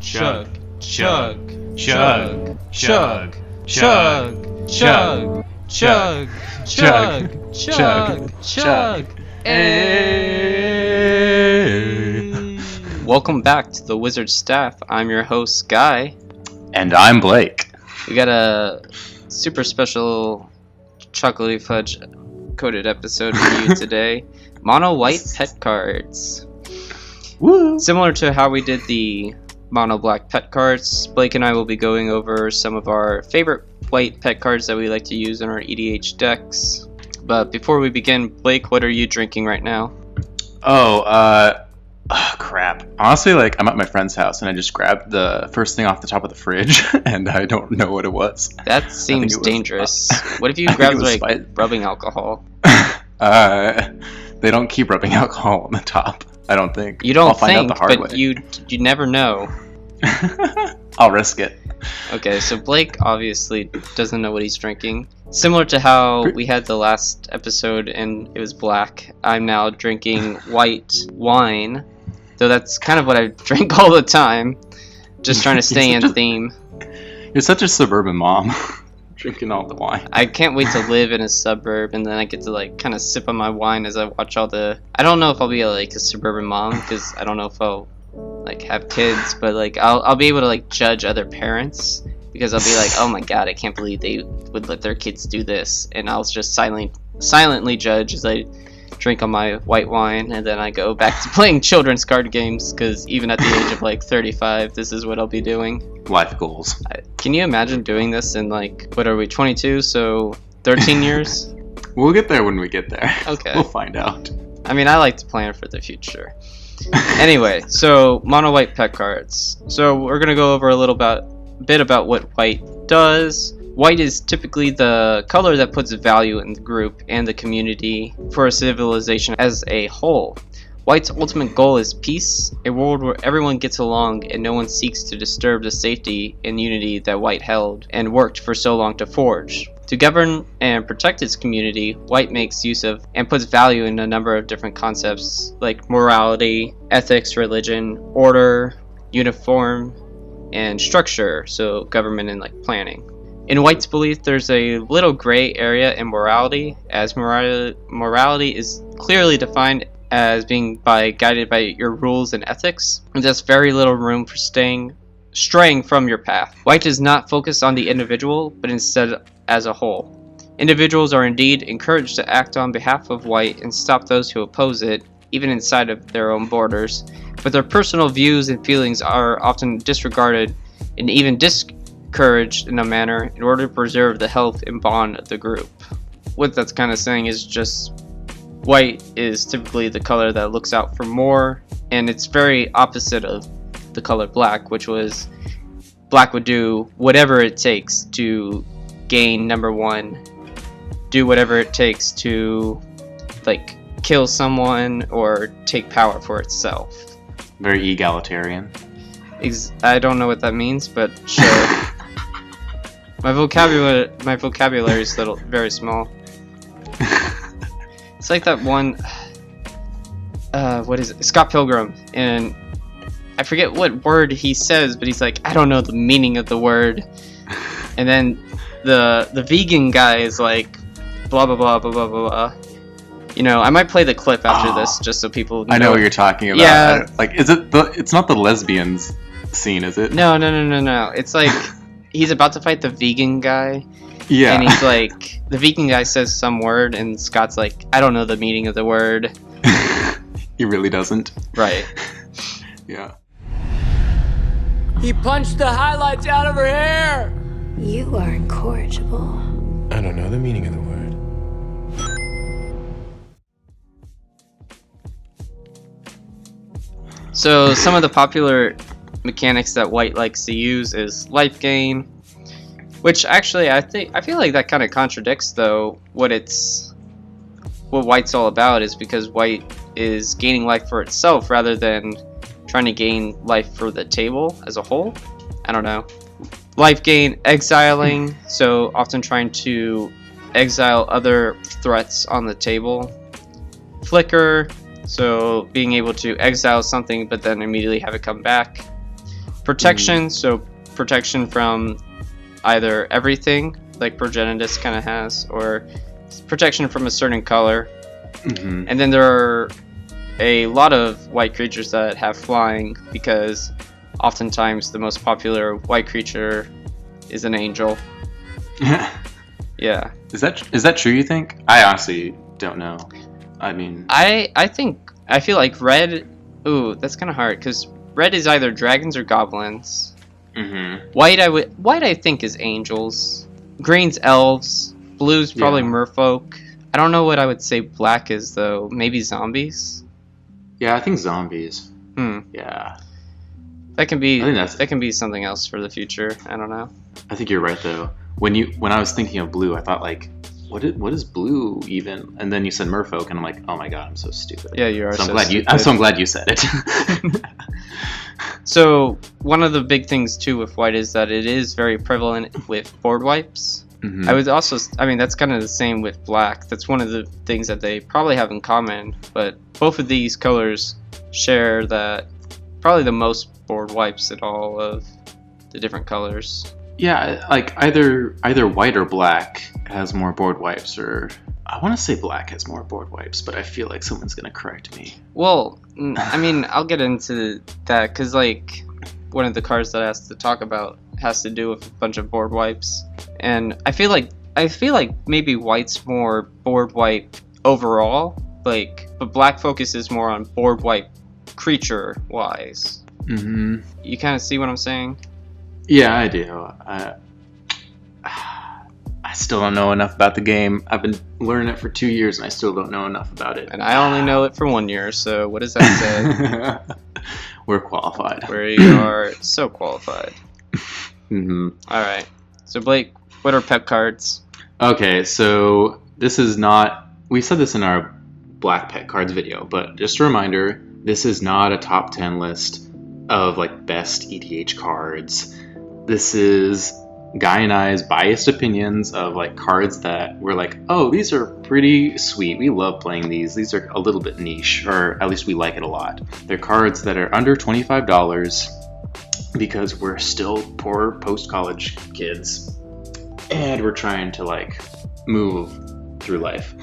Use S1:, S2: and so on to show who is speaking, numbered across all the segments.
S1: chug, chug, chug, chug, chug, chug, chug, chug, chug, chug. Welcome back to the Wizard Staff. I'm your host, Guy.
S2: And I'm Blake.
S1: We got a super special chocolatey fudge coated episode for you today. Mono white pet cards.
S2: Woo!
S1: Similar to how we did the mono black pet cards, Blake and I will be going over some of our favorite white pet cards that we like to use in our EDH decks. But before we begin, Blake, what are you drinking right now?
S2: Crap. Honestly, I'm at my friend's house and I just grabbed the first thing off the top of the fridge and I don't know what it was.
S1: That seems dangerous. What if you grabbed rubbing alcohol?
S2: They don't keep rubbing alcohol on the top, I don't think.
S1: You don't
S2: I'll find out the hard
S1: but
S2: way.
S1: you never know.
S2: I'll risk it.
S1: Okay, so Blake obviously doesn't know what he's drinking. Similar to how we had the last episode and it was black, I'm now drinking white wine. Though that's kind of what I drink all the time. Just trying to stay in theme.
S2: You're such a suburban mom. Drinking all the wine.
S1: I can't wait to live in a suburb and then I get to kind of sip on my wine as I watch all the... I don't know if I'll be a suburban mom because I don't know if I'll have kids, but I'll be able to judge other parents because I'll be like, oh my god, I can't believe they would let their kids do this, and I'll just silently judge as I drink on my white wine, and then I go back to playing children's card games because even at the age of 35, this is what I'll be doing.
S2: Life goals.
S1: Can you imagine doing this in what are we, 22, so 13 years?
S2: We'll get there when we get there.
S1: Okay.
S2: We'll find out.
S1: I mean, I like to plan for the future. Anyway, so mono white pet cards. So we're gonna go over a bit about what white does. White is typically the color that puts value in the group and the community for a civilization as a whole. White's ultimate goal is peace, a world where everyone gets along and no one seeks to disturb the safety and unity that White held and worked for so long to forge. To govern and protect its community, White makes use of and puts value in a number of different concepts like morality, ethics, religion, order, uniform, and structure, so government and planning. In White's belief, there's a little gray area in morality, as morality is clearly defined as being guided by your rules and ethics, and there's very little room for straying from your path. White does not focus on the individual, but instead as a whole. Individuals are indeed encouraged to act on behalf of White and stop those who oppose it, even inside of their own borders, but their personal views and feelings are often disregarded and even discouraged in a manner in order to preserve the health and bond of the group. What that's kind of saying is just White is typically the color that looks out for more, and it's very opposite of the color black, which was black would do whatever it takes to gain number one, do whatever it takes to kill someone or take power for itself.
S2: Very egalitarian.
S1: I don't know what that means, but sure. my vocabulary is very small. It's like that one, what is it? Scott Pilgrim, and I forget what word he says, but he's like, I don't know the meaning of the word. And then the vegan guy is like, blah blah blah blah blah blah. I might play the clip after this just so people know.
S2: I know what you're talking about.
S1: Yeah.
S2: Is it it's not the lesbians scene, is it?
S1: No. It's he's about to fight the vegan guy.
S2: Yeah.
S1: And he's like, the vegan guy says some word, and Scott's like, I don't know the meaning of the word.
S2: He really doesn't.
S1: Right.
S2: Yeah.
S3: He punched the highlights out of her hair!
S4: You are incorrigible.
S5: I don't know the meaning of the word.
S1: So some of the popular mechanics that White likes to use is life gain, which actually I feel like that kind of contradicts though what White's all about, is because White is gaining life for itself rather than trying to gain life for the table as a whole. I don't know. Life gain, exiling, so often trying to exile other threats on the table. Flicker, so being able to exile something but then immediately have it come back. Protection, so protection from either everything, like Progenitus kind of has, or protection from a certain color. And then there are a lot of white creatures that have flying, because oftentimes the most popular white creature is an angel. Yeah.
S2: Is that true, you think? I honestly don't know. I mean...
S1: I feel like red... Ooh, that's kind of hard, because red is either dragons or goblins. White I think is angels. Green's elves. Blue's probably merfolk. I don't know what I would say black is, though. Maybe zombies?
S2: Yeah, I think zombies.
S1: Yeah. That can be something else for the future. I don't know.
S2: I think you're right, though. When I was thinking of blue, I thought, like, what is blue even? And then you said merfolk, and I'm like, oh my god, I'm so stupid.
S1: Yeah, you are.
S2: So I'm glad you said it.
S1: So one of the big things too with white is that it is very prevalent with board wipes. I mean, that's kind of the same with black. That's one of the things that they probably have in common. But both of these colors share that probably the most board wipes at all of the different colors.
S2: Yeah, like either white or black has more board wipes, or I want to say black has more board wipes, but I feel like someone's gonna correct me.
S1: Well, I mean, I'll get into that because like one of the cards that I has to talk about has to do with a bunch of board wipes, and I feel like maybe white's more board wipe overall, like, but black focuses more on board wipe creature wise. You kind of see what I'm saying?
S2: Yeah, I do. I still don't know enough about the game. I've been learning it for 2 years, and I still don't know enough about it.
S1: And I only know it for 1 year, so what does that say?
S2: We're qualified.
S1: We are so qualified. Alright. So, Blake, what are pet cards?
S2: Okay, so this is not... We said this in our Black Pet Cards video, but just a reminder, this is not a top 10 list of, like, best EDH cards. This is Guy and I's biased opinions of like cards that we're like, oh, these are pretty sweet. We love playing these. These are a little bit niche, or at least we like it a lot. They're cards that are under $25 because we're still poor post-college kids and we're trying to like move through life.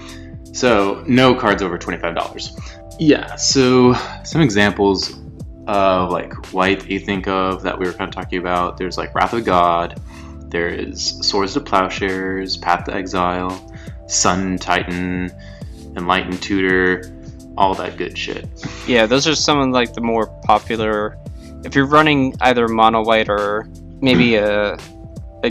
S2: So no cards over $25. Yeah, so some examples of like white you think of that we were kind of talking about. There's like Wrath of God. There is Swords to Plowshares, Path to Exile, Sun Titan, Enlightened Tutor, all that good shit. Yeah,
S1: those are some of like the more popular. If you're running either mono white or maybe a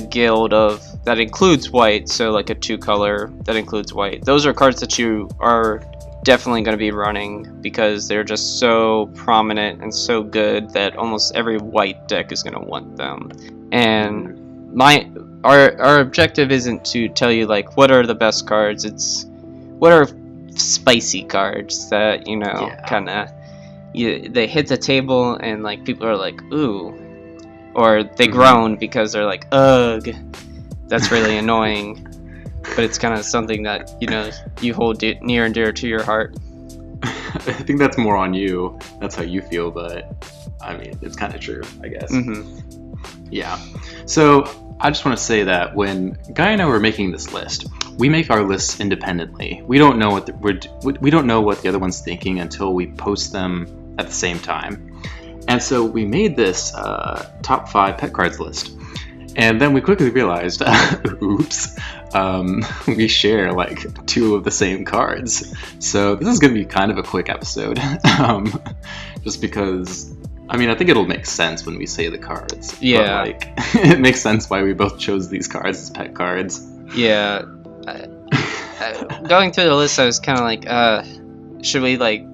S1: guild of that includes white, so like a 2-color that includes white. Those are cards that you are definitely going to be running because they're just so prominent and so good that almost every white deck is going to want them. And our objective isn't to tell you like what are the best cards. It's what are spicy cards that kind of they hit the table and like people are like ooh, or they groan because they're like ugh, that's really annoying. But it's kind of something that you hold near and dear to your heart.
S2: I think that's more on you. That's how you feel, but I mean it's kind of true, I guess. Yeah. So I just want to say that when Guy and I were making this list, we make our lists independently. We don't know what we don't know what the other one's thinking until we post them at the same time. And so we made this top 5 pet cards list. And then we quickly realized, oops, we share like 2 of the same cards. So this is going to be kind of a quick episode, just because, I mean, I think it'll make sense when we say the cards.
S1: Yeah.
S2: But, like, it makes sense why we both chose these cards as pet cards.
S1: Yeah. Going through the list, I was kind of like, should we like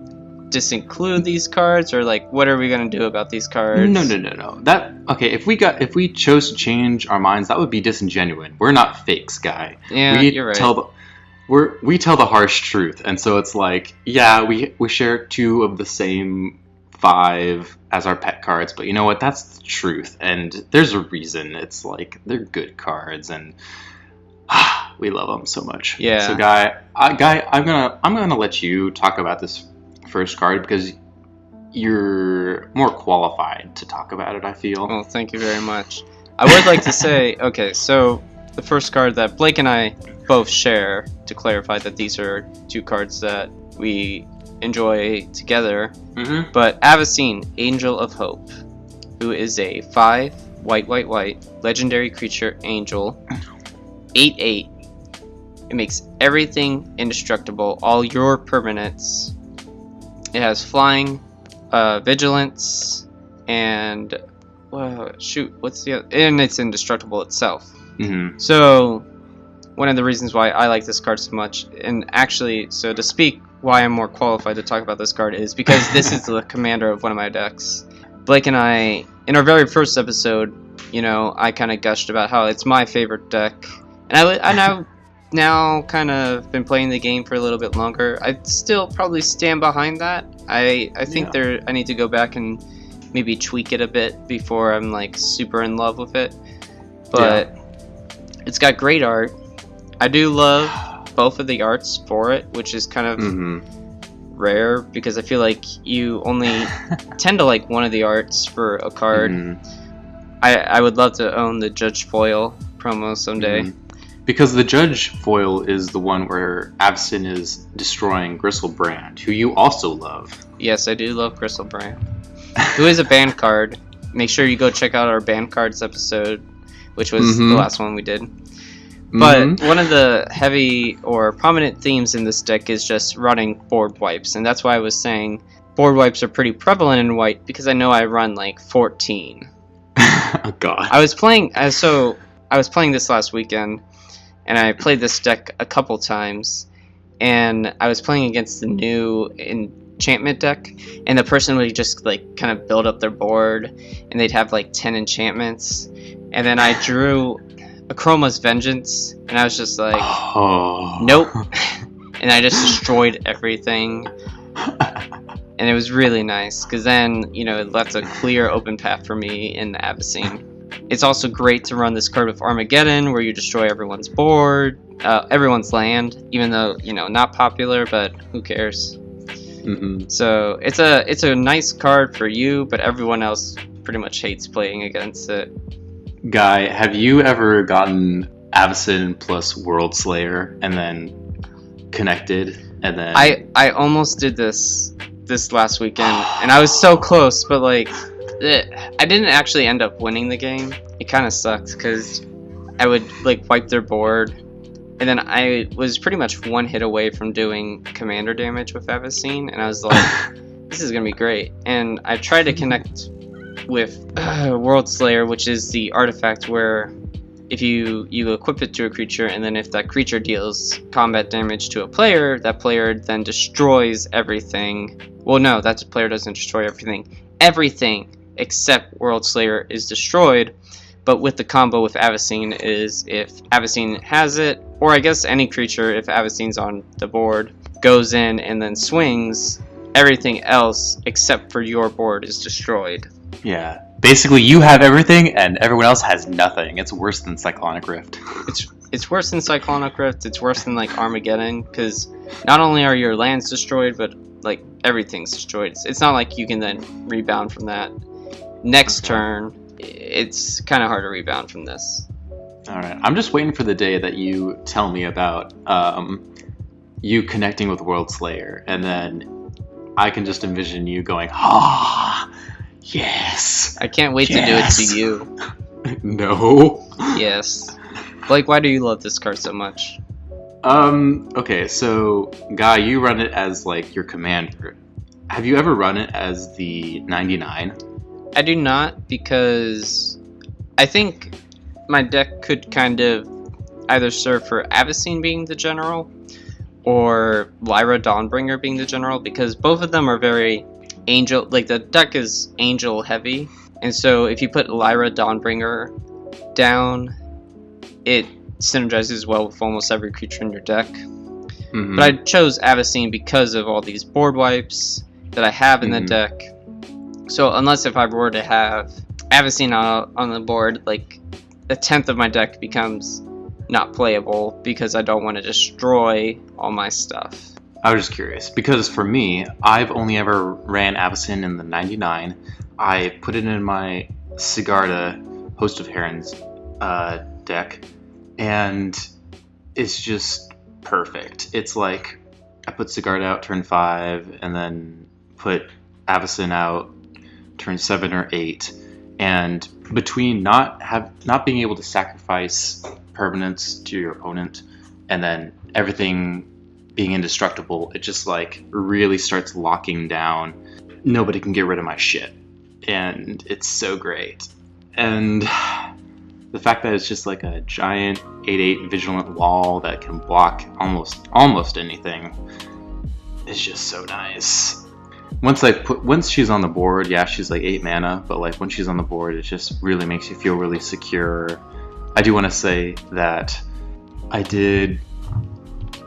S1: just include these cards, or like what are we gonna do about these cards?
S2: No. That okay? If we chose to change our minds, that would be disingenuous. We're not fakes, Guy.
S1: Yeah, you're right.
S2: We tell the harsh truth, and so it's like, yeah, we share 2 of the same 5 as our pet cards, but you know what? That's the truth, and there's a reason. It's like they're good cards, and we love them so much.
S1: Yeah.
S2: So, Guy, I'm gonna let you talk about this first card because you're more qualified to talk about it, I feel.
S1: Well, thank you very much. I would like to say, okay, so the first card that Blake and I both share, to clarify that these are two cards that we enjoy together, but Avacyn, Angel of Hope, who is a 5 white legendary creature angel, 8/8. It makes everything indestructible, all your permanents. It has flying, vigilance, and what's the other? And it's indestructible itself. So one of the reasons why I like this card so much, and actually, so to speak, why I'm more qualified to talk about this card is because this is the commander of one of my decks. Blake and I, in our very first episode, you know, I kind of gushed about how it's my favorite deck, and I've now kind of been playing the game for a little bit longer. I'd still probably stand behind that. I think I need to go back and maybe tweak it a bit before I'm like super in love with it. But it's got great art. I do love both of the arts for it, which is kind of rare because I feel like you only tend to like one of the arts for a card. I would love to own the Judge Foil promo someday.
S2: Because the Judge Foil is the one where Avacyn is destroying Gristlebrand, who you also love.
S1: Yes, I do love Gristlebrand, who is a banned card. Make sure you go check out our banned cards episode, which was the last one we did. But one of the heavy or prominent themes in this deck is just running board wipes, and that's why I was saying board wipes are pretty prevalent in white, because I know I run like 14.
S2: Oh god.
S1: I was playing this last weekend, and I played this deck a couple times, and I was playing against the new enchantment deck, and the person would just like kind of build up their board, and they'd have like 10 enchantments, and then I drew Chroma's Vengeance, and I was just like, nope, and I just destroyed everything, and it was really nice, because then, you know, it left a clear open path for me in the Avacyn. It's also great to run this card with Armageddon, where you destroy everyone's board, everyone's land, even though, you know, not popular, but who cares? So it's a nice card for you, but everyone else pretty much hates playing against it.
S2: Guy, have you ever gotten Avacyn plus Worldslayer and then connected, and then...
S1: I almost did this last weekend, and I was so close, but like... I didn't actually end up winning the game. It kind of sucked because I would like wipe their board, and then I was pretty much one hit away from doing commander damage with Avacyn, and I was like, this is gonna be great. And I tried to connect with Worldslayer, which is the artifact where if you equip it to a creature, and then if that creature deals combat damage to a player, that player then destroys everything. Well, no, that player doesn't destroy everything. Everything except Worldslayer is destroyed, but with the combo with Avacyn is if Avacyn has it, or I guess any creature, if Avacyn's on the board, goes in and then swings, everything else except for your board is destroyed.
S2: Yeah, basically you have everything and everyone else has nothing. It's worse than Cyclonic Rift.
S1: It's worse than Cyclonic Rift, it's worse than like Armageddon, because not only are your lands destroyed, but like everything's destroyed. It's not like you can then rebound from that. Next turn, it's kind of hard to rebound from this.
S2: Alright, I'm just waiting for the day that you tell me about you connecting with Worldslayer, and then I can just envision you going, yes!
S1: I can't wait to do it to you.
S2: No.
S1: Yes. Blake, why do you love this card so much?
S2: Okay, so, Guy, you run it as, like, your commander. Have you ever run it as the 99?
S1: I do not, because I think my deck could kind of either serve for Avacyn being the general, or Lyra Dawnbringer being the general, because both of them are very angel, like the deck is angel heavy, and so if you put Lyra Dawnbringer down, it synergizes well with almost every creature in your deck. But I chose Avacyn because of all these board wipes that I have in the deck. So unless if I were to have Avacyn on the board, like a tenth of my deck becomes not playable because I don't want to destroy all my stuff.
S2: I was just curious because for me, I've only ever ran Avacyn in the 99. I put it in my Sigarda Host of Herons deck, and it's just perfect. It's like I put Sigarda out turn 5, and then put Avacyn out turn 7 or 8, and between not being able to sacrifice permanents to your opponent, and then everything being indestructible, it just like really starts locking down. Nobody can get rid of my shit, and it's so great. And the fact that it's just like a giant 8/8 vigilant wall that can block almost anything is just so nice. Once she's on the board, yeah, she's like 8 mana, but like when she's on the board, it just really makes you feel really secure. I do want to say that I did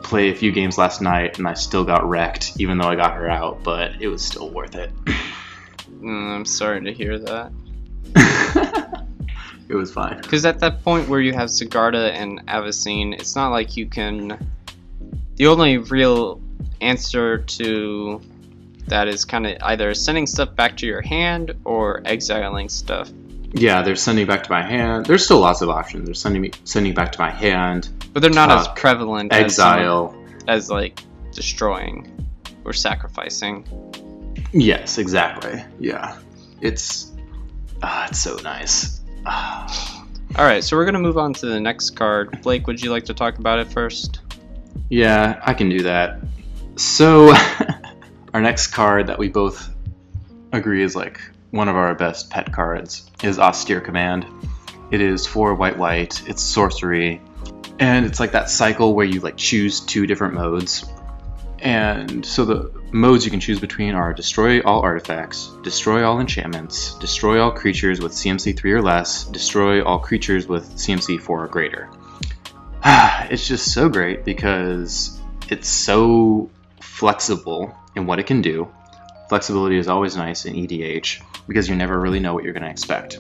S2: play a few games last night, and I still got wrecked, even though I got her out, but it was still worth it.
S1: I'm sorry to hear that.
S2: It was fine.
S1: Because at that point where you have Sigarda and Avacyn, it's not like you can... The only real answer to that is kind of either sending stuff back to your hand or exiling stuff.
S2: Yeah, they're sending back to my hand. There's still lots of options. They're sending back to my hand.
S1: But they're not as prevalent
S2: exile
S1: as like destroying or sacrificing.
S2: Yes, exactly. Yeah, it's so nice.
S1: All right, so we're gonna move on to the next card. Blake, would you like to talk about it first?
S2: Yeah, I can do that. So, our next card that we both agree is like one of our best pet cards is Austere Command. It is 4 white. It's sorcery, and it's like that cycle where you like choose 2 different modes. And so the modes you can choose between are destroy all artifacts, destroy all enchantments, destroy all creatures with CMC 3 or less, destroy all creatures with CMC 4 or greater. It's just so great because it's so flexible in what it can do. Flexibility is always nice in EDH because you never really know what you're going to expect.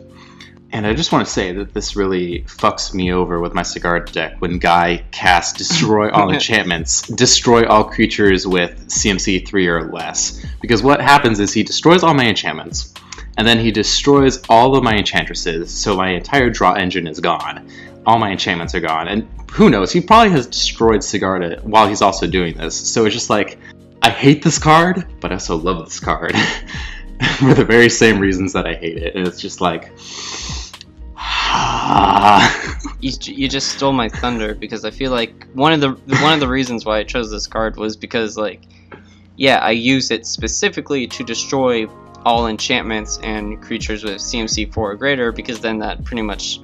S2: And I just want to say that this really fucks me over with my Sigarda deck when Guy casts destroy all enchantments, destroy all creatures with CMC 3 or less. Because what happens is he destroys all my enchantments, and then he destroys all of my enchantresses, so my entire draw engine is gone. All my enchantments are gone, and who knows, he probably has destroyed Sigarda while he's also doing this. So it's just like, I hate this card, but I also love this card. For the very same reasons that I hate it. And it's just like...
S1: You just stole my thunder, because I feel like one of the reasons why I chose this card was because, like, yeah, I use it specifically to destroy all enchantments and creatures with CMC 4 or greater, because then that pretty much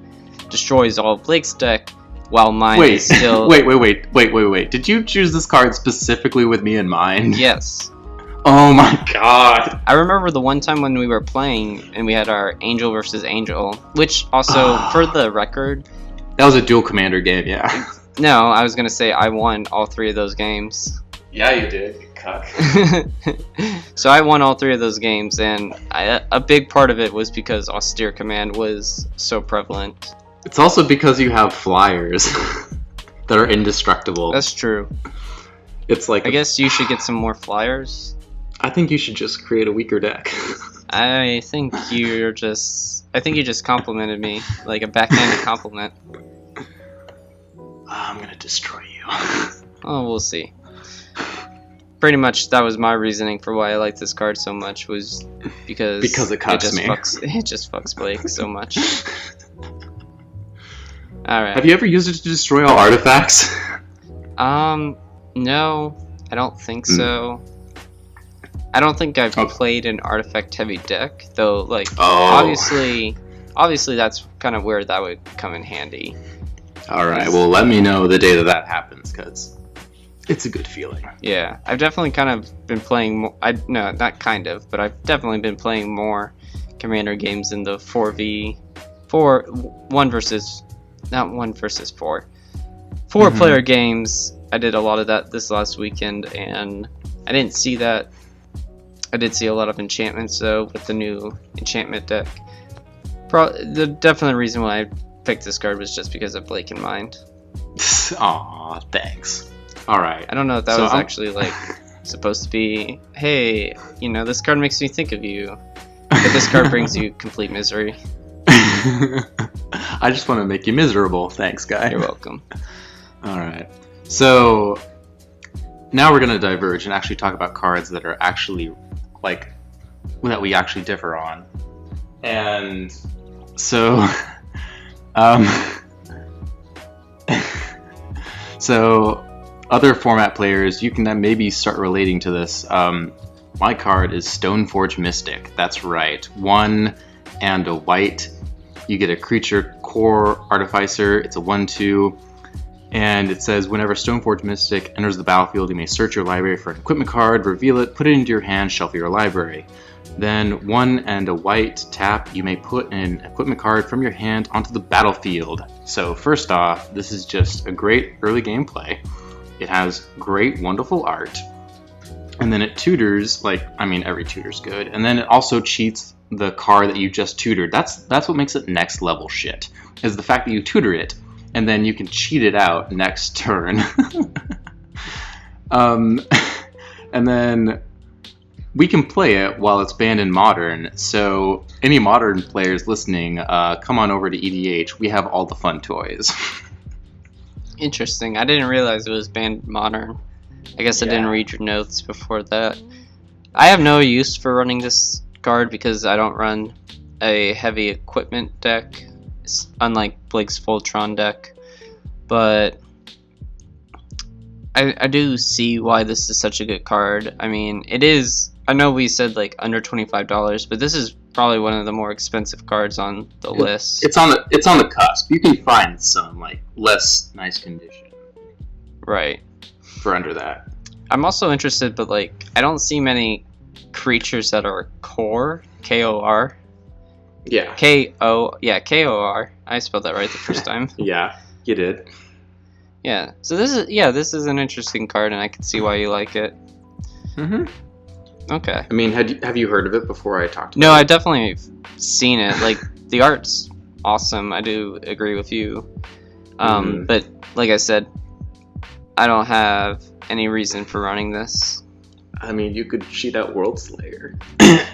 S1: destroys all of Blake's deck, while mine is still...
S2: Wait. Did you choose this card specifically with me in mind?
S1: Yes.
S2: Oh my god.
S1: I remember the one time when we were playing and we had our Angel versus Angel, which also, for the record...
S2: That was a dual commander game, yeah.
S1: No, I was going to say I won all 3 of those games.
S2: Yeah, you did, you cuck.
S1: So I won all 3 of those games, and a big part of it was because Austere Command was so prevalent.
S2: It's also because you have flyers that are indestructible.
S1: That's true.
S2: It's like...
S1: I guess you should get some more flyers.
S2: I think you should just create a weaker deck.
S1: I think you just complimented me, like a backhanded compliment.
S2: I'm gonna destroy you.
S1: Oh, we'll see. Pretty much that was my reasoning for why I like this card so much, was because
S2: it cuts me.
S1: It just fucks Blake so much. Alright.
S2: Have you ever used it to destroy all artifacts?
S1: No, I don't think so. I don't think I've played an artifact-heavy deck, though. Like, obviously, that's kind of where that would come in handy.
S2: All right, well, let me know the day that happens, because it's a good feeling.
S1: Yeah, I've definitely kind of been playing more. No, not kind of, but I've definitely been playing more Commander games in the 1 versus 4 player games. I did a lot of that this last weekend, and I didn't see that. I did see a lot of enchantments, though, with the new enchantment deck. The definite reason why I picked this card was just because of Blake in mind.
S2: Aw, thanks. Alright.
S1: I don't know if that was actually, like, supposed to be, hey, this card makes me think of you, but this card brings you complete misery.
S2: I just want to make you miserable. Thanks, guy.
S1: You're welcome.
S2: All right. So now we're going to diverge and actually talk about cards that are actually that we actually differ on. And so so other format players, you can then maybe start relating to this. My card is Stoneforge Mystic. That's right. 1 and a white. You get a creature core artificer. It's a 1/2. And it says, whenever Stoneforge Mystic enters the battlefield, you may search your library for an equipment card, reveal it, put it into your hand, shuffle your library. Then 1 and a white tap, you may put an equipment card from your hand onto the battlefield. So first off, this is just a great early gameplay. It has great, wonderful art. And then it tutors, every tutor's good. And then it also cheats the card that you just tutored. That's what makes it next level shit, is the fact that you tutor it, and then you can cheat it out next turn. And then we can play it while it's banned in Modern, so any Modern players listening, come on over to EDH. We have all the fun toys.
S1: Interesting. I didn't realize it was banned Modern. I guess I didn't read your notes before that. I have no use for running this card because I don't run a heavy equipment deck, unlike Blake's Voltron deck. But I do see why this is such a good card. I mean, it is... I know we said under $25, but this is probably one of the more expensive cards on the list.
S2: It's on the cusp. You can find some less nice condition.
S1: Right.
S2: For under that.
S1: I'm also interested, but I don't see many creatures that are core, K-O-R.
S2: Yeah.
S1: K-O-R. I spelled that right the first time.
S2: Yeah, you did.
S1: Yeah. So this is an interesting card, and I can see why you like it.
S2: Mm-hmm.
S1: Okay.
S2: I mean, have you heard of it before I talked about it?
S1: No, I definitely have seen it. The art's awesome. I do agree with you. But like I said, I don't have any reason for running this.
S2: I mean, you could cheat out Worldslayer.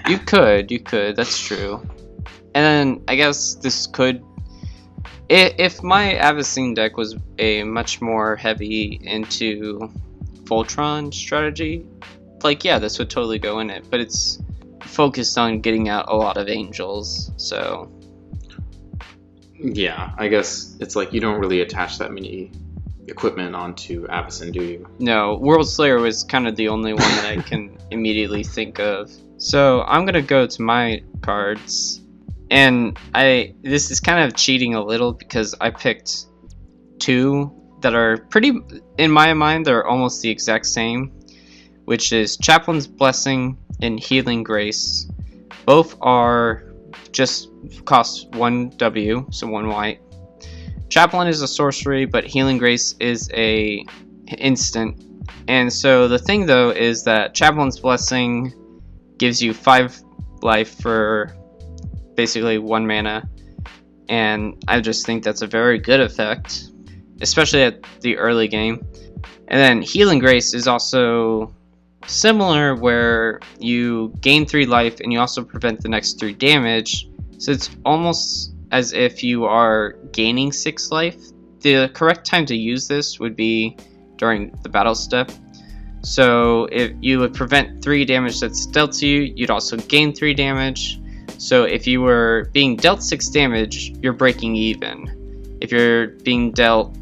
S1: You could. That's true. And then I guess this could... If my Avacyn deck was a much more heavy into Voltron strategy, this would totally go in it. But it's focused on getting out a lot of angels, so...
S2: Yeah, I guess it's you don't really attach that many equipment onto Avacyn, do you? No,
S1: Worldslayer was kind of the only one that I can immediately think of. So I'm gonna go to my cards, and this is kind of cheating a little because I picked 2 that are pretty, in my mind, they're almost the exact same, which is Chaplains Blessing and Healing Grace. Both are just cost 1 W, so 1 white. Chaplain is a sorcery, but Healing Grace is a instant. And so the thing though is that Chaplain's Blessing gives you 5 life for basically 1 mana, and I just think that's a very good effect, especially at the early game. And then Healing Grace is also similar, where you gain 3 life and you also prevent the next 3 damage, so it's almost as if you are gaining 6 life. The correct time to use this would be during the battle step. So if you would prevent 3 damage that's dealt to you, you'd also gain 3 damage. So if you were being dealt 6 damage, you're breaking even. If you're being dealt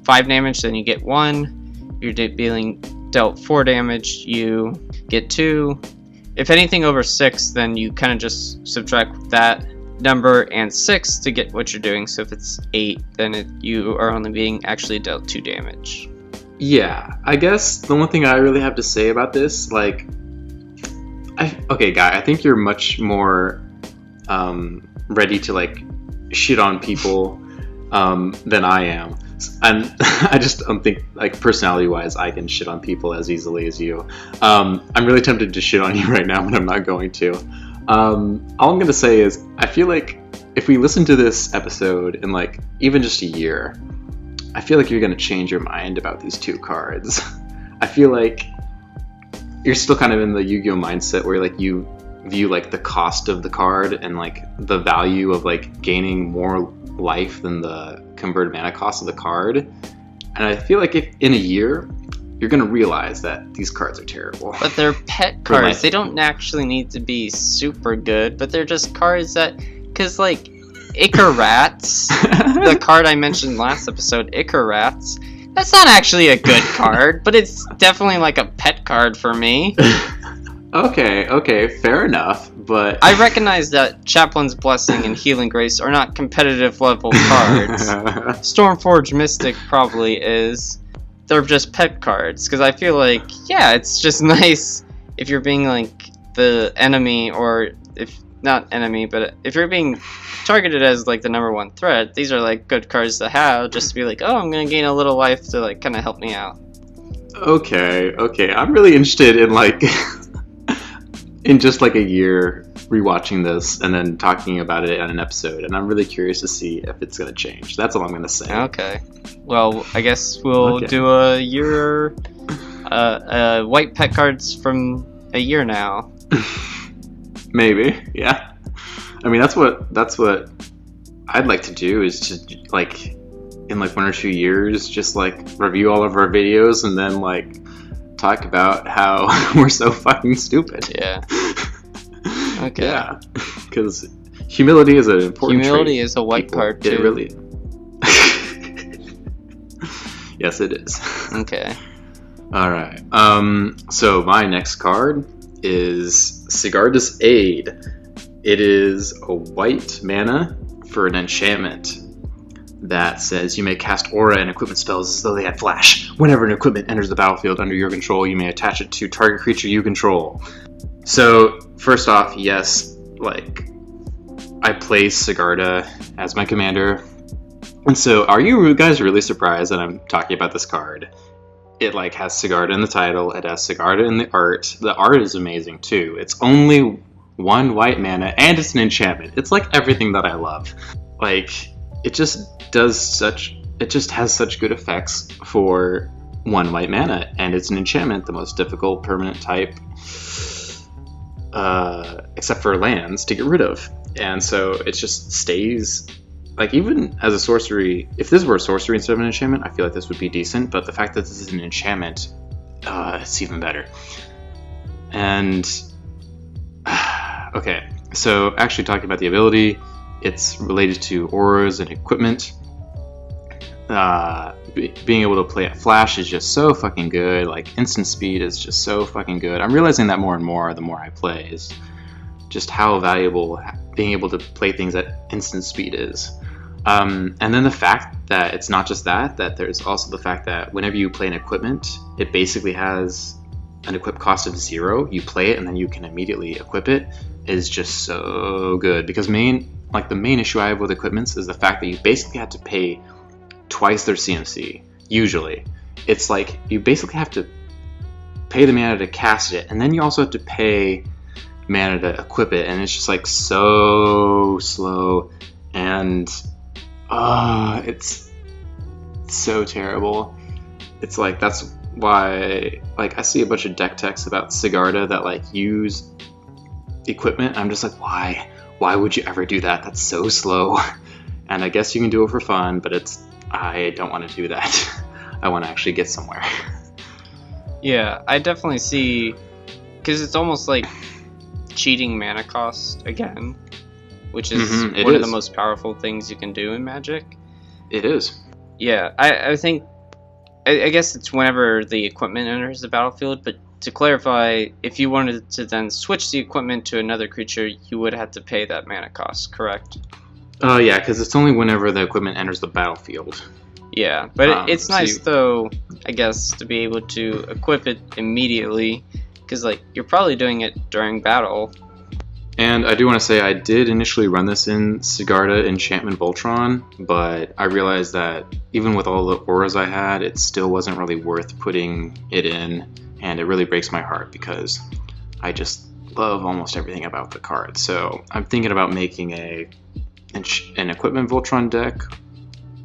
S1: 5 damage, then you get 1. If you're being dealt 4 damage, you get 2. If anything over 6, then you kind of just subtract that number and 6 to get what you're doing. So if it's 8, then you are only being actually dealt 2 damage.
S2: Yeah, I guess the one thing I really have to say about this, okay, Guy, I think you're much more ready to shit on people than I am. And I just don't think, personality-wise, I can shit on people as easily as you. I'm really tempted to shit on you right now, but I'm not going to. All I'm going to say is, I feel like if we listen to this episode in, even just a year, I feel like you're going to change your mind about these 2 cards. I feel like you're still kind of in the Yu-Gi-Oh mindset where like you view like the cost of the card and like the value of like gaining more life than the converted mana cost of the card. And I feel like if in a year you're gonna realize that these cards are terrible.
S1: But they're pet cards. They don't actually need to be super good, but they're just cards that, because like Rats, the card I mentioned last episode, Rats, that's not actually a good card, but it's definitely like a pet card for me.
S2: Okay, fair enough, but
S1: I recognize that Chaplains Blessing and Healing Grace are not competitive level cards. Stormforge Mystic probably is. They're just pet cards, because I feel like, yeah, it's just nice if you're being like the enemy, or if not enemy, but if you're being targeted as like the #1 threat, these are like good cards to have, just to be like, oh, I'm gonna gain a little life to like kind of help me out.
S2: Okay, I'm really interested in like in just like a year rewatching this and then talking about it on an episode, and I'm really curious to see if it's gonna change. That's all I'm gonna say.
S1: Okay. Well, I guess we'll do a year, white pet cards from a year now.
S2: Maybe, yeah. I mean, that's what I'd like to do, is to like in like 1 or 2 years, just like review all of our videos and then like talk about how we're so fucking stupid.
S1: Yeah. Okay.
S2: Yeah, because humility is an important
S1: Humility
S2: trait.
S1: is a white card too.
S2: It really. Yes, it is.
S1: Okay.
S2: All right. So my next card is Sigarda's Aid. It is a white mana for an enchantment that says you may cast aura and equipment spells as though they had flash. Whenever an equipment enters the battlefield under your control, you may attach it to target creature you control. So first off, yes, like I play Sigarda as my commander. And so are you guys really surprised that I'm talking about this card? It like has Sigarda in the title, it has Sigarda in the art. The art is amazing too. It's only 1 white mana and it's an enchantment. It's like everything that I love. Like it just has such good effects for 1 white mana, and it's an enchantment, the most difficult permanent type except for lands to get rid of. And so it just stays, like even as a sorcery, if this were a sorcery instead of an enchantment, I feel like this would be decent, but the fact that this is an enchantment, it's even better. And okay, so actually talking about the ability, it's related to auras and equipment. Being able to play at flash is just so fucking good. Like instant speed is just so fucking good. I'm realizing that more and more the more I play, is just how valuable being able to play things at instant speed is. And then the fact that it's not just that there's also the fact that whenever you play an equipment, it basically has an equip cost of 0. You play it and then you can immediately equip it, is just so good. Because the main issue I have with equipments is the fact that you basically have to pay twice their CMC. Usually it's like you basically have to pay the mana to cast it, and then you also have to pay mana to equip it, and it's just like so slow, and it's so terrible. It's like, that's why like I see a bunch of deck texts about Sigarda that like use equipment. I'm just like, why would you ever do that? That's so slow. And I guess you can do it for fun, but I don't want to do that. I want to actually get somewhere.
S1: Yeah, I definitely see, because it's almost like cheating mana cost again, which is one of the most powerful things you can do in Magic.
S2: It is.
S1: Yeah, I think, I guess it's whenever the equipment enters the battlefield, but to clarify, if you wanted to then switch the equipment to another creature, you would have to pay that mana cost, correct?
S2: Yeah, because it's only whenever the equipment enters the battlefield.
S1: Yeah, but it's nice, though, I guess, to be able to equip it immediately, because, like, you're probably doing it during battle.
S2: And I do want to say, I did initially run this in Sigarda Enchantment Voltron, but I realized that even with all the auras I had, it still wasn't really worth putting it in, and it really breaks my heart, because I just love almost everything about the card. So I'm thinking about making an Equipment Voltron deck,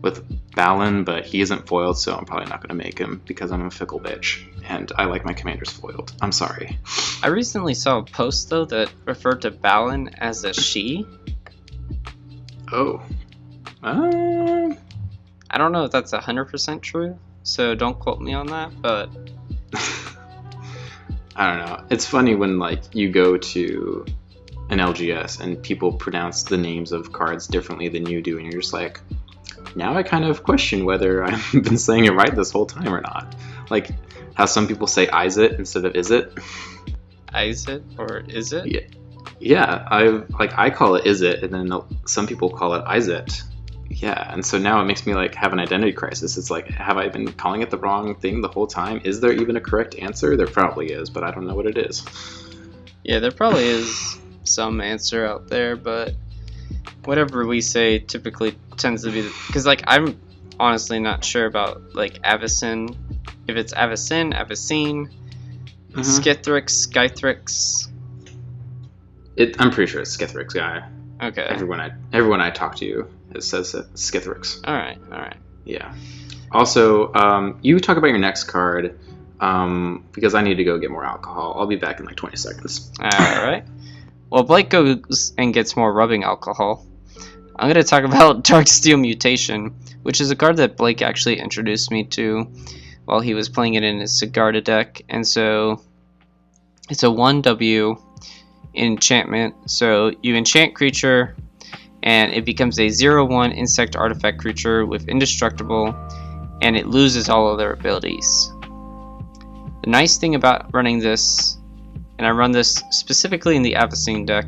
S2: with Balin, but he isn't foiled, so I'm probably not going to make him because I'm a fickle bitch, and I like my commanders foiled. I'm sorry.
S1: I recently saw a post, though, that referred to Balin as a she.
S2: Oh.
S1: I don't know if that's 100% true, so don't quote me on that, but...
S2: I don't know. It's funny when, like, you go to an LGS and people pronounce the names of cards differently than you do, and you're just like, now I kind of question whether I've been saying it right this whole time or not. Like, how some people say Izit instead of is it?
S1: Izit or is it?
S2: Yeah. I call it is it, and then some people call it Izit. Yeah, and so now it makes me like have an identity crisis. It's like, have I been calling it the wrong thing the whole time? Is there even a correct answer? There probably is, but I don't know what it is.
S1: Yeah, there probably is some answer out there, but whatever we say typically tends to be because like I'm honestly not sure about like Avacyn, if it's Avacyn, Skithrix, Skythrix.
S2: I'm pretty sure it's Skithrix, guy.
S1: Okay.
S2: Everyone I talk to says Skithrix.
S1: All right.
S2: Yeah. Also, you talk about your next card because I need to go get more alcohol. I'll be back in like 20 seconds.
S1: All right. Well, Blake goes and gets more rubbing alcohol. I'm going to talk about Darksteel Mutation, which is a card that Blake actually introduced me to while he was playing it in his Sigarda deck. And so it's a 1W enchantment. So you enchant creature, and it becomes a 0/1 insect artifact creature with indestructible, and it loses all of their abilities. The nice thing about running this, and I run this specifically in the Avacyn deck,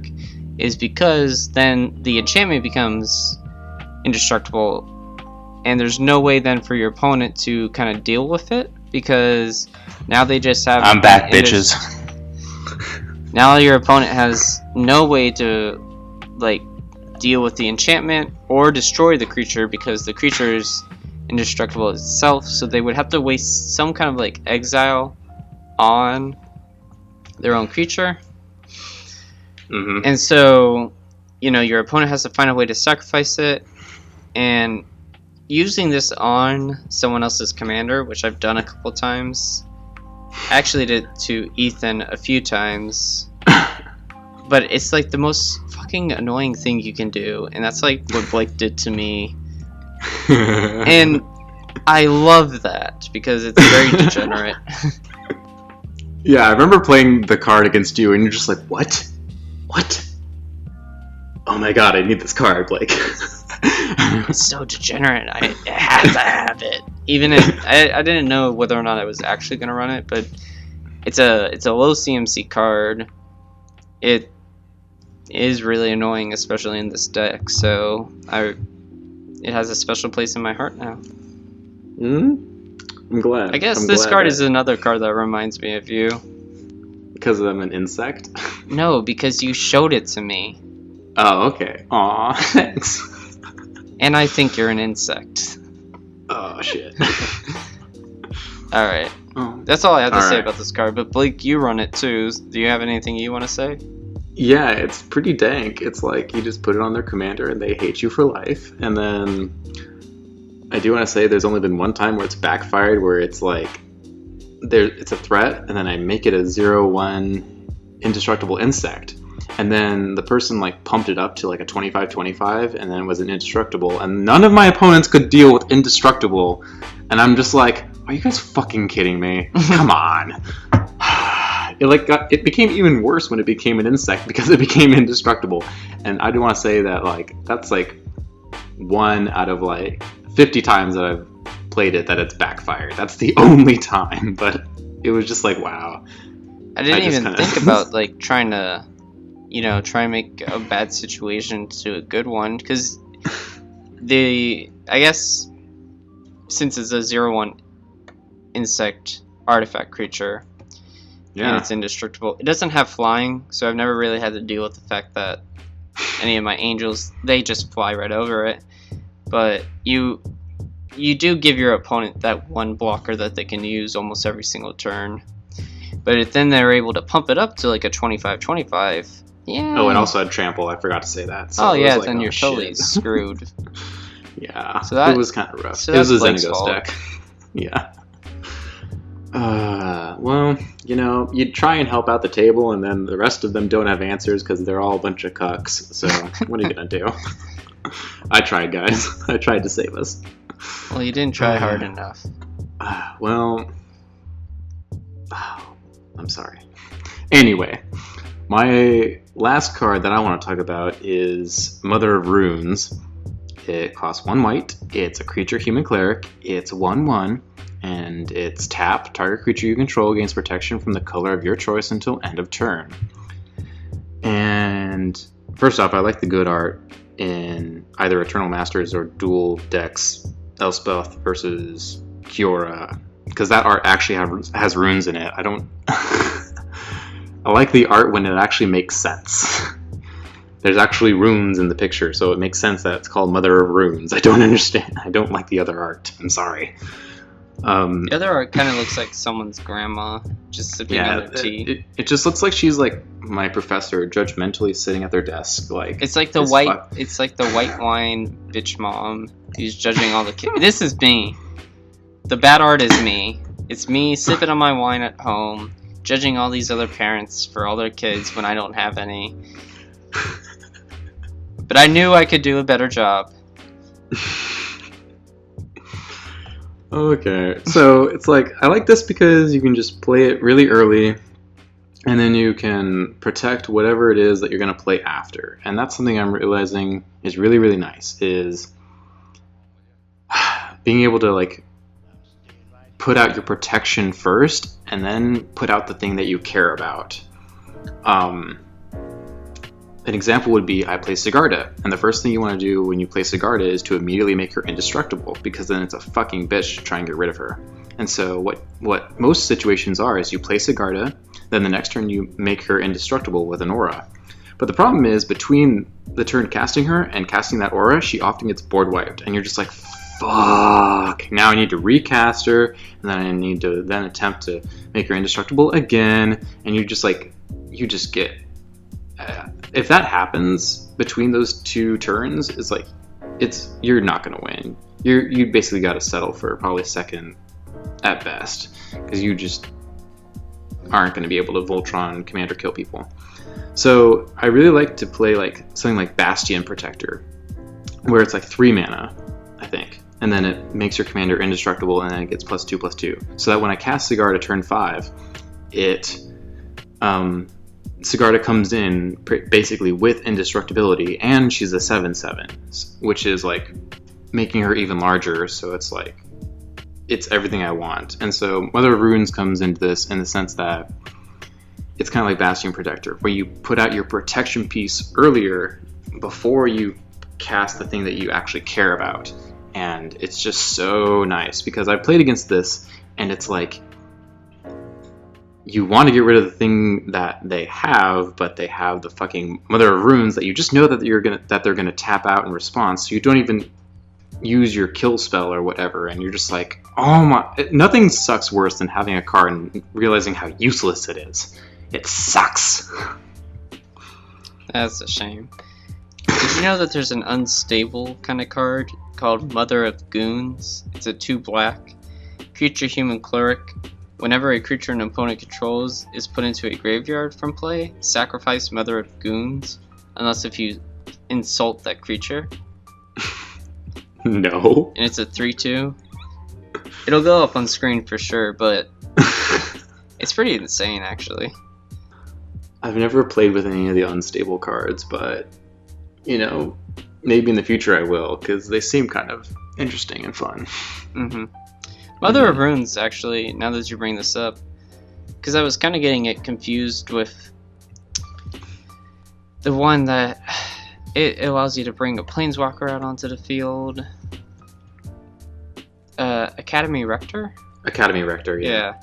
S1: is because then the enchantment becomes indestructible, and there's no way then for your opponent to kind of deal with it, because now they just have...
S2: I'm back, bitches.
S1: Now your opponent has no way to like deal with the enchantment or destroy the creature because the creature is indestructible itself, so they would have to waste some kind of like exile on their own creature.
S2: Mm-hmm.
S1: And so, you know, your opponent has to find a way to sacrifice it, and using this on someone else's commander, which I've done a couple times. I actually did it to Ethan a few times, but it's like the most fucking annoying thing you can do, and that's like what Blake did to me. And I love that because it's very degenerate.
S2: Yeah, I remember playing the card against you, and you're just like, what? What? Oh my god, I need this card, Blake.
S1: It's so degenerate. I had to have it. Even if I didn't know whether or not I was actually going to run it, but it's a low CMC card. It is really annoying, especially in this deck. So it has a special place in my heart now.
S2: I'm glad.
S1: I guess this card is another card that reminds me of you.
S2: Because I'm an insect?
S1: No, because you showed it to me.
S2: Oh, okay. Aw, thanks.
S1: And I think you're an insect.
S2: Oh, shit.
S1: Alright. That's all I have to say about this card. But Blake, you run it too. Do you have anything you want to say?
S2: Yeah, it's pretty dank. It's like you just put it on their commander and they hate you for life. And then I do want to say there's only been one time where it's backfired, where it's like it's a threat, and then I make it a 0/1 indestructible insect. And then the person like pumped it up to like a 25/25, and then it was an indestructible, and none of my opponents could deal with indestructible. And I'm just like, are you guys fucking kidding me? Come on. It became even worse when it became an insect because it became indestructible. And I do want to say that like that's like 1 out of like 50 times that I've played it that it's backfired. That's the only time, but it was just like, wow.
S1: I didn't even think about like trying to, try and make a bad situation to a good one, because I guess since it's a 0/1 insect artifact creature, and it's indestructible, it doesn't have flying, so I've never really had to deal with the fact that any of my angels, they just fly right over it. But you do give your opponent that one blocker that they can use almost every single turn. But then they're able to pump it up to like a 25/25. Yeah.
S2: Oh, and also had trample. I forgot to say that. So
S1: oh yeah,
S2: like,
S1: then you're totally screwed.
S2: Yeah,
S1: So that-
S2: it was kind of rough.
S1: so
S2: It was a
S1: that's Blake's
S2: Xenagos
S1: fault.
S2: deck. Yeah. Well, you know, you try and help out the table, and then the rest of them don't have answers because they're all a bunch of cucks. So what are you gonna do? I tried, guys. I tried to save us.
S1: Well, you didn't try hard enough.
S2: Well, I'm sorry. Anyway, my last card that I want to talk about is Mother of Runes. It costs 1 white. It's a creature human cleric. It's 1/1, and it's tap. Target creature you control gains protection from the color of your choice until end of turn. And first off, I like the good art in either Eternal Masters or dual decks, Elspeth versus Kiora, because that art actually has runes in it. I don't. I like the art when it actually makes sense. There's actually runes in the picture, so it makes sense that it's called Mother of Runes. I don't understand. I don't like the other art. I'm sorry.
S1: The other art kind of looks like someone's grandma just sipping on their tea.
S2: It just looks like she's like my professor, judgmentally sitting at their desk. Like
S1: It's like the
S2: this
S1: white.
S2: fuck-
S1: It's like the white wine bitch mom who's judging all the kids. This is me. The bad art is me. It's me sipping on my wine at home, judging all these other parents for all their kids when I don't have any. But I knew I could do a better job.
S2: Okay, so it's like I like this because you can just play it really early, and then you can protect whatever it is that you're going to play after. And that's something I'm realizing is really, really nice, is being able to like put out your protection first and then put out the thing that you care about. An example would be I play Sigarda, and the first thing you want to do when you play Sigarda is to immediately make her indestructible, because then it's a fucking bitch to try and get rid of her. And so what most situations are is you play Sigarda, then the next turn you make her indestructible with an aura. But the problem is, between the turn casting her and casting that aura, she often gets board wiped, and you're just like, fuck, now I need to recast her, and then I need to then attempt to make her indestructible again, and you just get... if that happens between those two turns, you're not going to win. You basically got to settle for probably second at best, because you just aren't going to be able to Voltron Commander kill people. So I really like to play like something like Bastion Protector, where it's like 3 mana, I think, and then it makes your commander indestructible, and then it gets +2/+2, so that when I cast Sigarda turn 5, Sigarda comes in basically with indestructibility, and she's a 7/7, which is like making her even larger, so it's like it's everything I want. And so Mother of Runes comes into this in the sense that it's kind of like Bastion Protector, where you put out your protection piece earlier before you cast the thing that you actually care about. And it's just so nice, because I played against this, and it's like you want to get rid of the thing that they have, but they have the fucking Mother of Runes that you just know that they're gonna tap out in response, so you don't even use your kill spell or whatever, and you're just like, oh my, nothing sucks worse than having a card and realizing how useless it is. It sucks.
S1: That's a shame. Did you know that there's an unstable kind of card called Mother of Goons? It's a 2-black creature human cleric. Whenever a creature an opponent controls is put into a graveyard from play, sacrifice Mother of Goons, unless if you insult that creature.
S2: No.
S1: And it's a 3/2. It'll go up on screen for sure, but it's pretty insane actually.
S2: I've never played with any of the unstable cards, but, you know, maybe in the future I will, because they seem kind of interesting and fun.
S1: Mother of Runes, actually, now that you bring this up, because I was kind of getting it confused with the one that it allows you to bring a Planeswalker out onto the field. Academy Rector?
S2: Academy Rector, yeah.
S1: Yeah.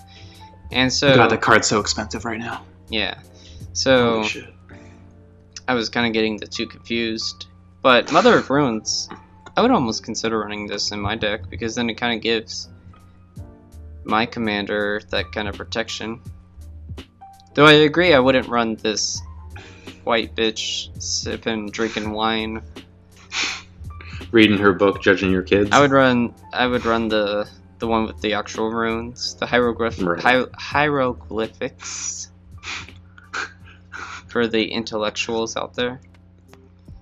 S1: And so...
S2: God, that card's so expensive right now.
S1: Yeah. So...
S2: Holy shit.
S1: I was kind of getting the two confused. But Mother of Runes, I would almost consider running this in my deck, because then it kind of gives my commander that kind of protection. Though I agree I wouldn't run this white bitch sipping, drinking wine.
S2: Reading her book, judging your kids.
S1: I would run the one with the actual runes, the hieroglyphics for the intellectuals out there.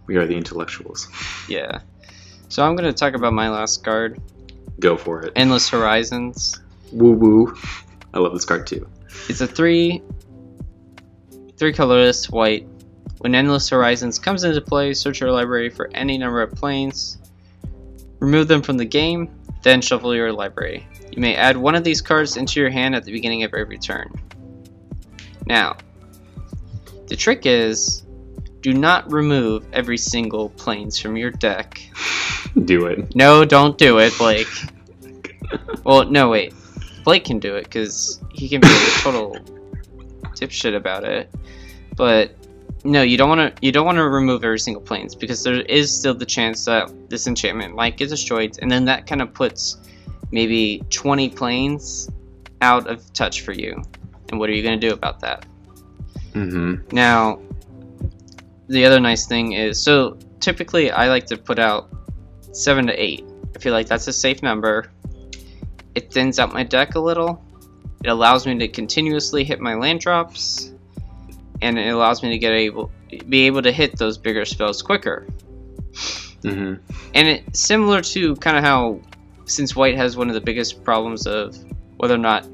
S2: We are the intellectuals.
S1: Yeah. So I'm gonna talk about my last card.
S2: Go for it.
S1: Endless Horizons.
S2: Woo woo. I love this card too.
S1: It's a three colorless white. When Endless Horizons comes into play, search your library for any number of planes, remove them from the game, then shuffle your library. You may add one of these cards into your hand at the beginning of every turn. Now, the trick is, do not remove every single planes from your deck.
S2: Do it.
S1: No, don't do it, Blake. Well, no, wait. Blake can do it because he can be a total dipshit about it. But no, you don't want to remove every single planes because there is still the chance that this enchantment might get destroyed, and then that kind of puts maybe 20 planes out of touch for you. And what are you going to do about that? Now, the other nice thing is, so typically I like to put out 7 to 8. I feel like that's a safe number. It thins out my deck a little. It allows me to continuously hit my land drops, and it allows me to be able to hit those bigger spells quicker. And it's similar to kind of how, since white has one of the biggest problems of whether or not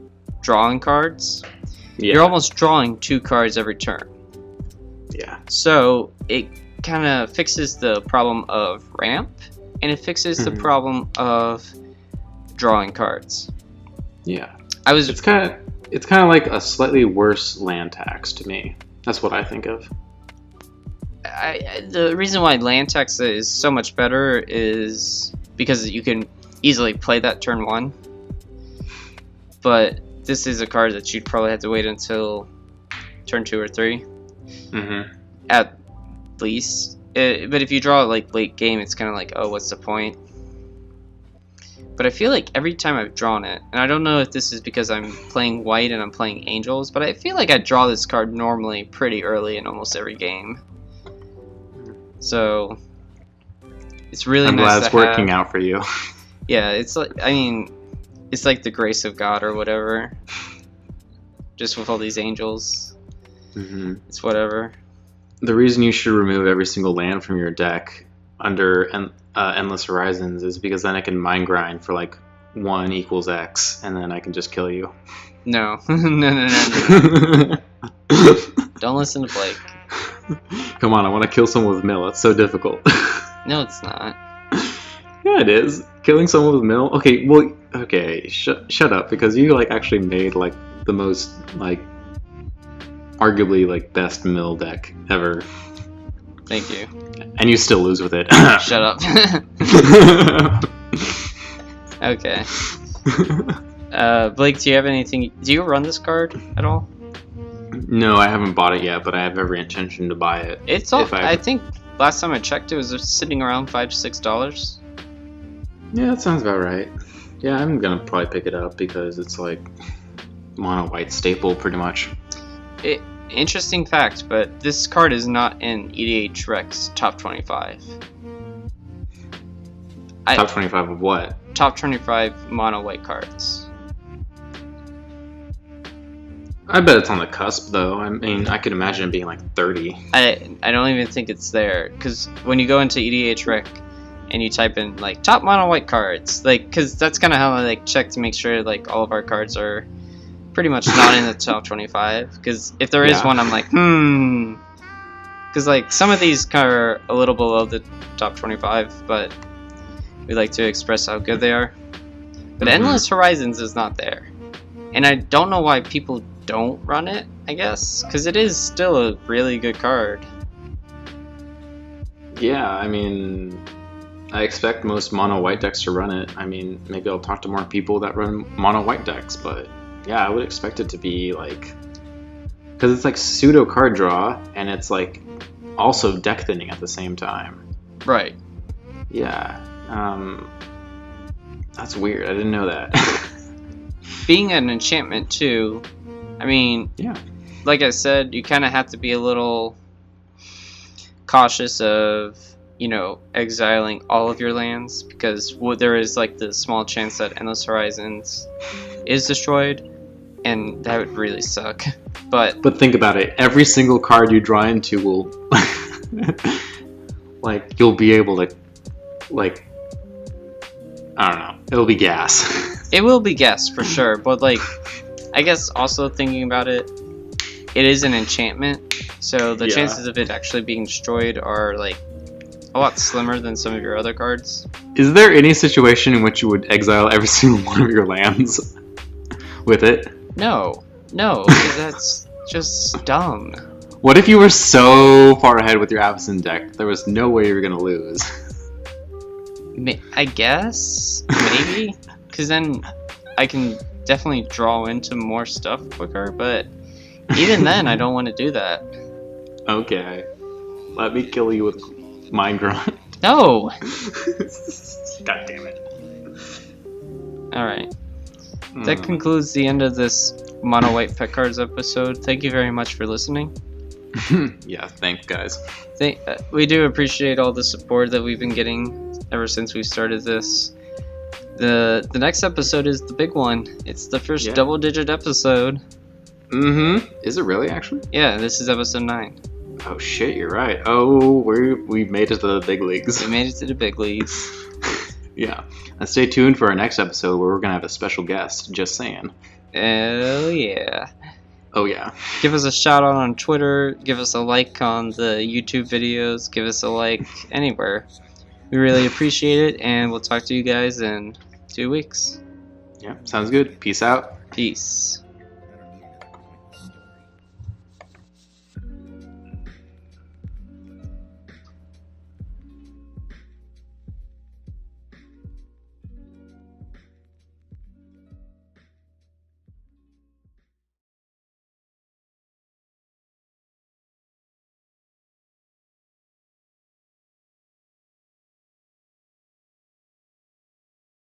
S1: drawing cards, you're almost drawing 2 cards every turn.
S2: Yeah.
S1: So it kind of fixes the problem of ramp, and it fixes the problem of drawing cards.
S2: Yeah.
S1: It's
S2: kind of like a slightly worse land tax to me. That's what I think of.
S1: The reason why land tax is so much better is because you can easily play that turn 1. But this is a card that you'd probably have to wait until turn 2 or 3. At least. But if you draw it like late game, it's kind of like, oh, what's the point? But I feel like every time I've drawn it, and I don't know if this is because I'm playing white and I'm playing angels, but I feel like I draw this card normally pretty early in almost every game. So it's really
S2: I'm
S1: nice
S2: glad it's
S1: to
S2: working
S1: have.
S2: out for you.
S1: Yeah, it's like, I mean, it's like the grace of God or whatever. Just with all these angels. It's whatever.
S2: The reason you should remove every single land from your deck under Endless Horizons is because then I can mind grind for like 1 equals X, and then I can just kill you.
S1: No. No. Don't listen to Blake.
S2: Come on, I want to kill someone with mill. It's so difficult.
S1: No, it's not.
S2: Yeah, it is. Killing someone with mill? Okay, well, okay, shut up, because you like actually made like the most like arguably like best mill deck ever.
S1: Thank you.
S2: And you still lose with it.
S1: Shut up. Okay. Blake, do you have anything? Do you run this card at all?
S2: No, I haven't bought it yet, but I have every intention to buy it.
S1: It's all. I think last time I checked, it was sitting around $5 to $6.
S2: Yeah, that sounds about right. Yeah, I'm gonna probably pick it up because it's like mono white staple pretty much.
S1: Interesting fact, but this card is not in EDH Rec's top 25.
S2: Top 25 of what?
S1: Top 25 mono white cards.
S2: I bet it's on the cusp, though. I mean, I could imagine it being like 30.
S1: I don't even think it's there, because when you go into EDH Rec and you type in like top mono white cards, like, because that's kind of how I like check to make sure like all of our cards are pretty much not in the top 25. Because if there is one, I'm like, because like some of these are a little below the top 25, but we like to express how good they are. But Endless Horizons is not there, and I don't know why people don't run it, I guess, because it is still a really good card.
S2: Yeah, I mean, I expect most mono white decks to run it. I mean, maybe I'll talk to more people that run mono white decks, but yeah, I would expect it to be like, because it's like pseudo card draw, and it's like also deck thinning at the same time.
S1: Right.
S2: Yeah. That's weird. I didn't know that.
S1: Being an enchantment too, I mean,
S2: yeah,
S1: like I said, you kind of have to be a little cautious of, you know, exiling all of your lands, because there is like the small chance that Endless Horizons is destroyed, and that would really suck. But
S2: think about it. Every single card you draw into will, like, you'll be able to, like, I don't know. It'll be gas.
S1: it will be gas for sure. But like, I guess also thinking about it, it is an enchantment, so the chances of it actually being destroyed are like a lot slimmer than some of your other cards.
S2: Is there any situation in which you would exile every single one of your lands with it?
S1: No, because that's just dumb.
S2: What if you were so far ahead with your Avacyn deck, there was no way you were going to lose?
S1: I guess, maybe, because then I can definitely draw into more stuff quicker, but even then I don't want to do that.
S2: Okay. Let me kill you with Mind Grunt.
S1: No!
S2: God damn it.
S1: Alright. That concludes the end of this Mono White Pet Cards episode. Thank you very much for listening.
S2: Yeah, thanks, guys.
S1: We do appreciate all the support that we've been getting ever since we started this. The next episode is the big one. It's the first double-digit episode.
S2: Is it really, actually?
S1: Yeah, this is episode 9.
S2: Oh shit, you're right. Oh, we made it to the big leagues.
S1: We made it to the big leagues.
S2: Yeah. And stay tuned for our next episode where we're going to have a special guest. Just saying.
S1: Oh, yeah.
S2: Oh, yeah.
S1: Give us a shout out on Twitter. Give us a like on the YouTube videos. Give us a like anywhere. We really appreciate it, and we'll talk to you guys in 2 weeks.
S2: Yeah, sounds good. Peace out.
S1: Peace.